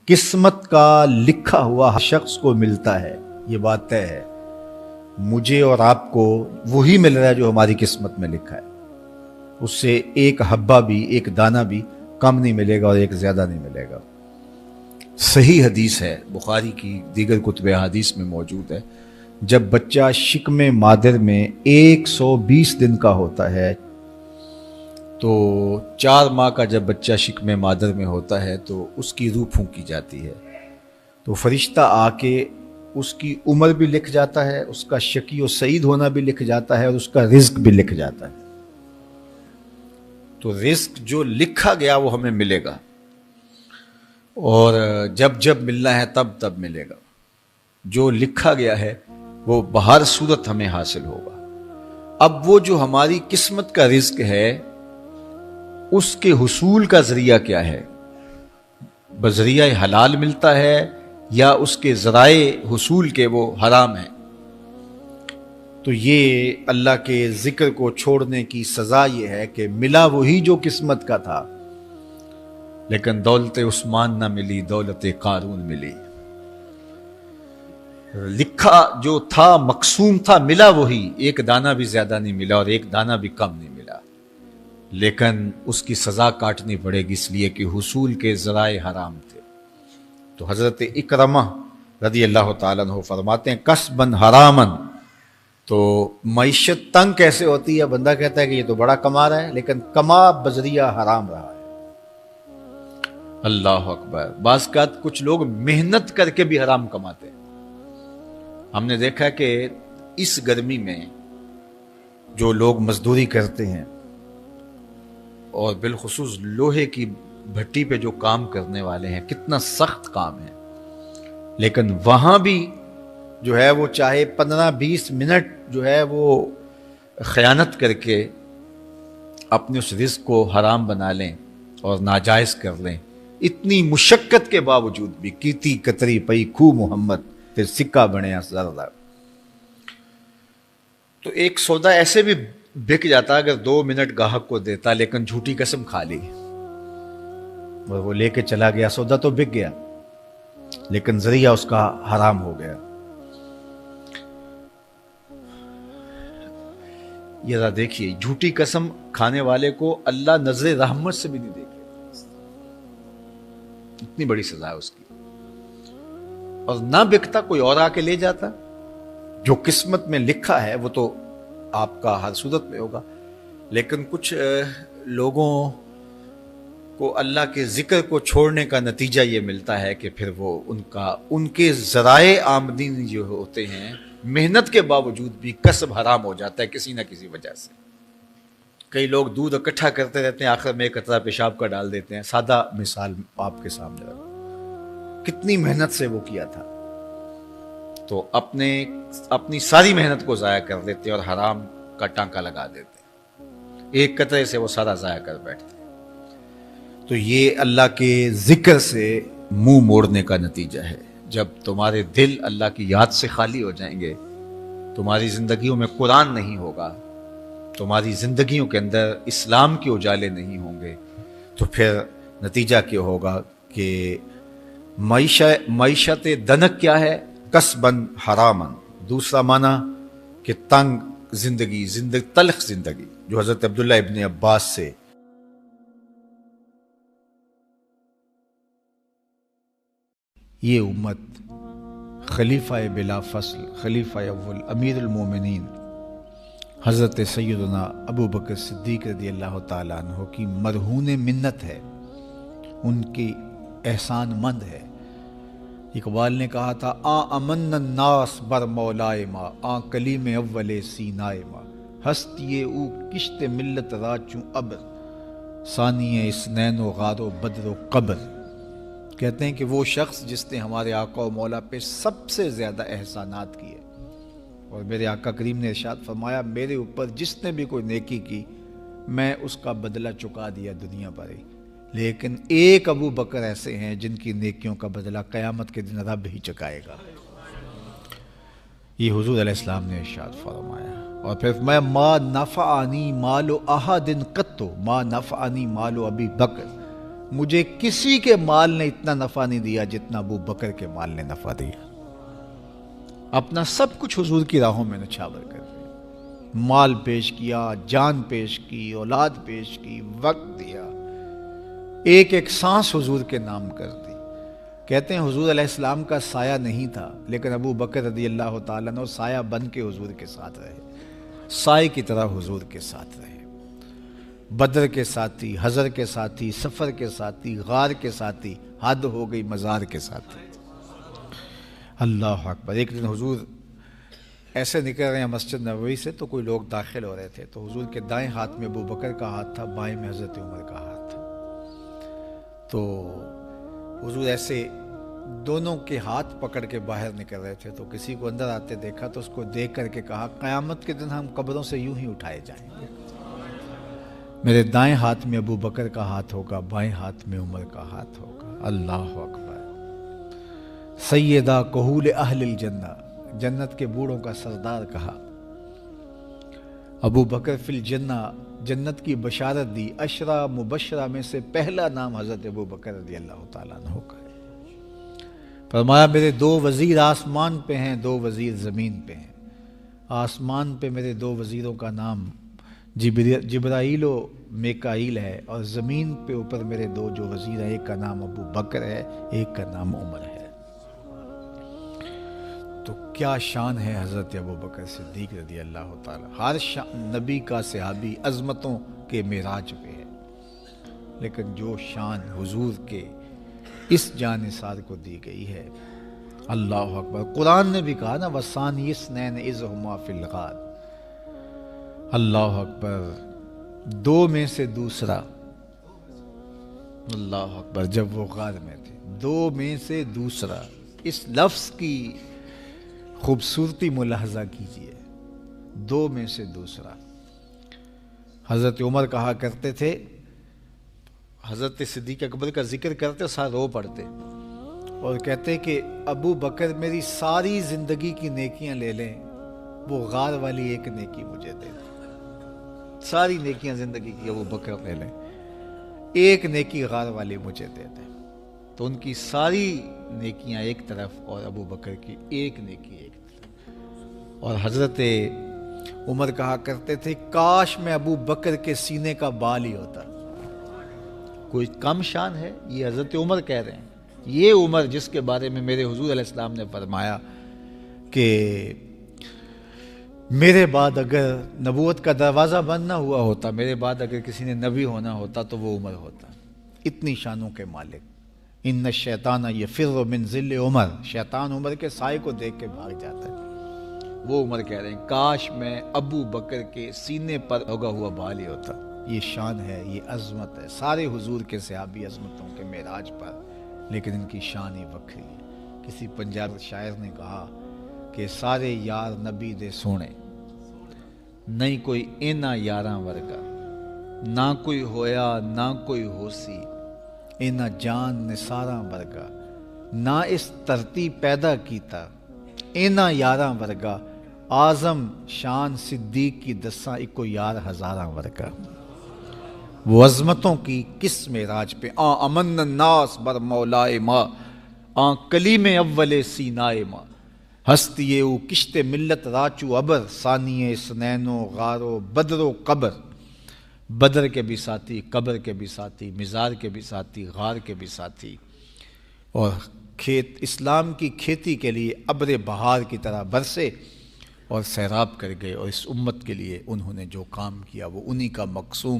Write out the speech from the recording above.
قسمت کا لکھا ہوا ہر شخص کو ملتا ہے، یہ بات طے ہے۔ مجھے اور آپ کو وہی مل رہا ہے جو ہماری قسمت میں لکھا ہے، اس سے ایک حبہ بھی، ایک دانہ بھی کم نہیں ملے گا اور ایک زیادہ نہیں ملے گا۔ صحیح حدیث ہے، بخاری کی دیگر کتب احادیث میں موجود ہے، جب بچہ شکم مادر میں 120 دن کا ہوتا ہے تو 4 ماہ کا جب بچہ شکم مادر میں ہوتا ہے تو اس کی روح پھونکی جاتی ہے، تو فرشتہ آ کے اس کی عمر بھی لکھ جاتا ہے، اس کا شقی و سعید ہونا بھی لکھ جاتا ہے اور اس کا رزق بھی لکھ جاتا ہے۔ تو رزق جو لکھا گیا وہ ہمیں ملے گا، اور جب جب ملنا ہے تب تب ملے گا۔ جو لکھا گیا ہے وہ بہر صورت ہمیں حاصل ہوگا۔ اب وہ جو ہماری قسمت کا رزق ہے اس کے حصول کا ذریعہ کیا ہے؟ بذریعہ حلال ملتا ہے یا اس کے ذرائع حصول کے وہ حرام ہیں؟ تو یہ اللہ کے ذکر کو چھوڑنے کی سزا یہ ہے کہ ملا وہی جو قسمت کا تھا، لیکن دولت عثمان نہ ملی، دولت قارون ملی۔ لکھا جو تھا، مقسوم تھا، ملا وہی، ایک دانہ بھی زیادہ نہیں ملا اور ایک دانہ بھی کم نہیں ملا، لیکن اس کی سزا کاٹنی پڑے گی اس لیے کہ حصول کے ذرائع حرام تھے۔ تو حضرت اکرمہ رضی اللہ تعالیٰ عنہ فرماتے ہیں کسبن حرامن، تو معیشت تنگ کیسے ہوتی ہے؟ بندہ کہتا ہے کہ یہ تو بڑا کما رہا ہے لیکن کما بذریعہ حرام رہا ہے۔ اللہ اکبر۔ بعض اوقات کچھ لوگ محنت کر کے بھی حرام کماتے ہیں۔ ہم نے دیکھا کہ اس گرمی میں جو لوگ مزدوری کرتے ہیں اور بالخصوص لوہے کی بھٹی پہ جو کام کرنے والے ہیں، کتنا سخت کام ہے، لیکن وہاں بھی جو ہے وہ چاہے 15-20 منٹ جو ہے وہ خیانت کر کے اپنے اس رزق کو حرام بنا لیں اور ناجائز کر لیں، اتنی مشقت کے باوجود بھی کیتی کتری پئی کھو محمد پھر سکہ بنے زردہ۔ تو ایک سودا ایسے بھی بک جاتا اگر 2 منٹ گاہک کو دیتا، لیکن جھوٹی قسم کھا لی اور وہ لے کے چلا گیا، سودا تو بک گیا لیکن ذریعہ اس کا حرام ہو گیا۔ یہ ذرا دیکھیے، جھوٹی قسم کھانے والے کو اللہ نظر رحمت سے بھی نہیں دیکھے، اتنی بڑی سزا ہے اس کی، اور نہ بکتا کوئی اور آ کے لے جاتا۔ جو قسمت میں لکھا ہے وہ تو آپ کا ہر صورت میں ہوگا، لیکن کچھ لوگوں کو اللہ کے ذکر کو چھوڑنے کا نتیجہ یہ ملتا ہے کہ پھر وہ ان کے ذرائع آمدنی جو ہوتے ہیں، محنت کے باوجود بھی کسب حرام ہو جاتا ہے کسی نہ کسی وجہ سے۔ کئی لوگ دودھ اکٹھا کرتے رہتے ہیں، آخر میں ایک قطرہ پیشاب کا ڈال دیتے ہیں۔ سادہ مثال آپ کے سامنے رکھوں، کتنی محنت سے وہ کیا تھا، تو اپنی ساری محنت کو ضائع کر دیتے اور حرام کا ٹانکا لگا دیتے، ایک قطرے سے وہ سارا ضائع کر بیٹھتے۔ تو یہ اللہ کے ذکر سے منہ موڑنے کا نتیجہ ہے۔ جب تمہارے دل اللہ کی یاد سے خالی ہو جائیں گے، تمہاری زندگیوں میں قرآن نہیں ہوگا، تمہاری زندگیوں کے اندر اسلام کے اجالے نہیں ہوں گے، تو پھر نتیجہ کیا ہوگا کہ معیشت دنک کیا ہے؟ کسبن حرامن۔ دوسرا معنی کہ تنگ زندگی، تلخ زندگی، جو حضرت عبداللہ ابن عباس سے یہ امت خلیفہ بلا فصل، خلیفہ اول، امیر المومنین حضرت سیدنا ابو بکر صدیق رضی اللہ تعالیٰ عنہ کی مرہون منت ہے، ان کی احسان مند ہے۔ اقبال نے کہا تھا امن الناس بر مولائے ما، کلیم اول سینائے ما، ہستی او کشت ملت راچوں ابر، ثانی اسنین و غار و بدر و قبر۔ کہتے ہیں کہ وہ شخص جس نے ہمارے آقا و مولا پہ سب سے زیادہ احسانات کیے، اور میرے آقا کریم نے ارشاد فرمایا میرے اوپر جس نے بھی کوئی نیکی کی میں اس کا بدلہ چکا دیا دنیا پر ہی، لیکن ایک ابو بکر ایسے ہیں جن کی نیکیوں کا بدلہ قیامت کے دن رب ہی چکائے گا۔ یہ حضور علیہ السلام نے ارشاد فرمایا۔ اور پھر میں ما نفعنی مال احد قط، ما نفعنی مال ابی بکر مجھے کسی کے مال نے اتنا نفع نہیں دیا جتنا ابو بکر کے مال نے نفع دیا. اپنا سب کچھ حضور کی راہوں میں نچھاور کر دیا، مال پیش کیا، جان پیش کی، اولاد پیش کی، وقت دیا، ایک ایک سانس حضور کے نام کر دی. کہتے ہیں حضور علیہ السلام کا سایہ نہیں تھا، لیکن ابو بکر رضی اللہ تعالیٰ عنہ سایہ بن کے حضور کے ساتھ رہے، سائے کی طرح حضور کے ساتھ رہے. بدر کے ساتھی، حضر کے ساتھی، سفر کے ساتھی، غار کے ساتھی، حد ہو گئی مزار کے ساتھی. اللہ اکبر. ایک دن حضور ایسے نکل رہے ہیں مسجد نبوی سے تو کوئی لوگ داخل ہو رہے تھے، تو حضور کے دائیں ہاتھ میں ابو بکر کا ہاتھ تھا، بائیں میں حضرت عمر کا ہاتھ تھا. تو حضور ایسے دونوں کے ہاتھ پکڑ کے باہر نکل رہے تھے، تو کسی کو اندر آتے دیکھا تو اس کو دیکھ کر کے کہا قیامت کے دن ہم قبروں سے یوں ہی اٹھائے جائیں گے، میرے دائیں ہاتھ میں ابو بکر کا ہاتھ ہوگا، بائیں ہاتھ میں عمر کا ہاتھ ہوگا. اللہ اکبر. سیدہ کہول اہل الجنہ، جنت کے بوڑھوں کا سردار کہا. ابو بکر فی الجنہ، جنت کی بشارت دی. عشرہ مبشرہ میں سے پہلا نام حضرت ابو بکر رضی اللہ تعالیٰ عنہ کا ہے. فرمایا میرے 2 وزیر آسمان پہ ہیں، 2 وزیر زمین پہ ہیں. آسمان پہ میرے 2 وزیروں کا نام جبرائیل و میکائیل ہے، اور زمین پہ اوپر میرے 2 جو وزیر ہیں، ایک کا نام ابو بکر ہے، ایک کا نام عمر ہے. تو کیا شان ہے حضرت ابو بکر صدیق رضی اللہ تعالیٰ. ہر نبی کا صحابی عظمتوں کے معراج پہ ہے، لیکن جو شان حضور کے اس جان نثار کو دی گئی ہے، اللہ اکبر. قرآن نے بھی کہا نا وَثَانِيَ اثْنَيْنِ إِذْ هُمَا فِي الْغَارِ. اللہ اکبر. 2 میں سے دوسرا، اللہ اکبر. جب وہ غار میں تھے، 2 میں سے دوسرا. اس لفظ کی خوبصورتی ملاحظہ کیجئے، 2 میں سے دوسرا. حضرت عمر کہا کرتے تھے، حضرت صدیق اکبر کا ذکر کرتے ساتھ رو پڑتے اور کہتے کہ ابو بکر میری ساری زندگی کی نیکیاں لے لیں، وہ غار والی ایک نیکی مجھے دے دیں. ساری نیکیاں زندگی کی ابو بکر لے لیں، ایک نیکی غار والی مجھے دے دیں. تو ان کی ساری نیکیاں ایک طرف اور ابو بکر کی ایک نیکی ایک طرف. اور حضرت عمر کہا کرتے تھے کاش میں ابو بکر کے سینے کا بال ہی ہوتا. کوئی کم شان ہے؟ یہ حضرت عمر کہہ رہے ہیں. یہ عمر جس کے بارے میں میرے حضور علیہ السلام نے فرمایا کہ میرے بعد اگر نبوت کا دروازہ بند نہ ہوا ہوتا، میرے بعد اگر کسی نے نبی ہونا ہوتا تو وہ عمر ہوتا. اتنی شانوں کے مالک. ان الشیطان یفر من ظل عمر، شیطان عمر کے سائے کو دیکھ کے بھاگ جاتا ہے. وہ عمر کہہ رہے ہیں کاش میں ابو بکر کے سینے پر ہوگا ہوا بال ہی ہوتا. یہ شان ہے، یہ عظمت ہے. سارے حضور کے صحابی عظمتوں کے معراج پر، لیکن ان کی شان ہی وکری ہے. کسی پنجاب شاعر نے کہا کہ سارے یار نبی دے سونے، نہیں کوئی اینا یاراں ورگا، نہ کوئی ہویا نہ کوئی ہوسی، اینا جان نثاراں ورگا، نہ اس دھرتی پیدا کیتا، اینا یاراں ورگا، اعظم شان صدیق کی دساں اکو یار ہزاراں ورگا. وہ عظمتوں کی کس معراج پہ امن الناس بر مولائے ماں، کلیم اول سینائے ماں، ہستی او کشت ملت راچو ابر، ثانی سنین و غار و بدر و قبر. بدر کے بھی ساتھی، قبر کے بھی ساتھی، مزار کے بھی ساتھی، غار کے بھی ساتھی. اور کھیت اسلام کی کھیتی کے لیے ابر بہار کی طرح برسے اور سیراب کر گئے. اور اس امت کے لیے انہوں نے جو کام کیا وہ انہی کا مقصوم